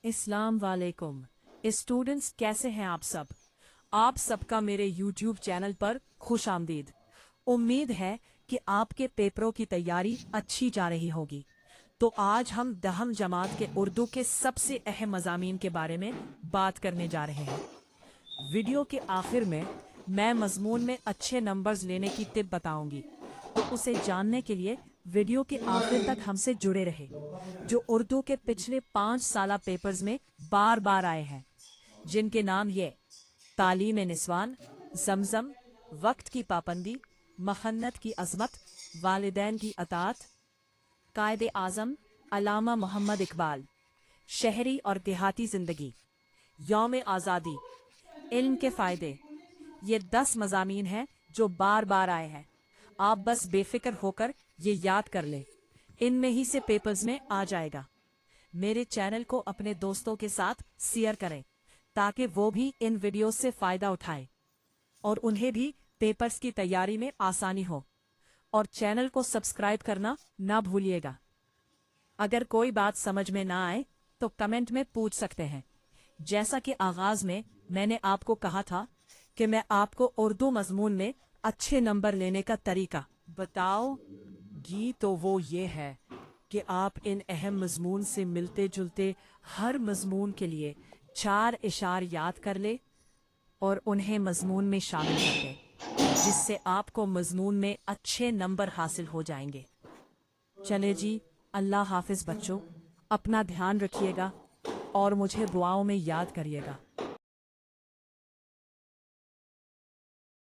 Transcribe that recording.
अस्सलाम वालेकुम स्टूडेंट्स, कैसे हैं आप सबका मेरे YouTube चैनल पर खुश आमदीद। उम्मीद है कि आपके पेपरों की तैयारी अच्छी जा रही होगी। तो आज हम 10वीं जमात के उर्दू के सबसे अहम मज़ामीन के बारे में बात करने जा रहे हैं। वीडियो के आखिर में मैं मज़मून में अच्छे नंबर्स लेने की टिप बताऊंगी, तो उसे जानने के लिए वीडियो के आखिर तक हमसे जुड़े रहे, जो उर्दू के पिछले 5 साल पेपर्स में बार बार आए हैं, जिनके नाम ये तालीम निस्वान, जमजम, वक्त की पाबंदी, महन्नत की अजमत, वालिदैन की अतात, कायदे आज़म, अलामा मोहम्मद इकबाल, शहरी और देहाती ज़िंदगी, यौम आज़ादी, इल्म के फ़ायदे। ये 10 मज़ामीन हैं जो बार बार आए हैं। आप बस बेफिक्र होकर ये याद कर लें, इनमें ही से पेपर्स में आ जाएगा। मेरे चैनल को अपने दोस्तों के साथ शेयर करें ताकि वो भी इन वीडियोस से फ़ायदा उठाएं और उन्हें भी पेपर्स की तैयारी में आसानी हो। और चैनल को सब्सक्राइब करना ना भूलिएगा। अगर कोई बात समझ में ना आए तो कमेंट में पूछ सकते हैं। जैसा कि आगाज में मैंने आपको कहा था कि मैं आपको उर्दू मजमून में अच्छे नंबर लेने का तरीका बताऊंगी, तो वो ये है कि आप इन अहम मजमून से मिलते जुलते हर मजमून के लिए 4 इशार याद कर ले और उन्हें मजमून में शामिल कर दें, जिससे आपको मजमून में अच्छे नंबर हासिल हो जाएंगे। चले जी, अल्लाह हाफिज बच्चों, अपना ध्यान रखिएगा और मुझे दुआओं में याद करिएगा।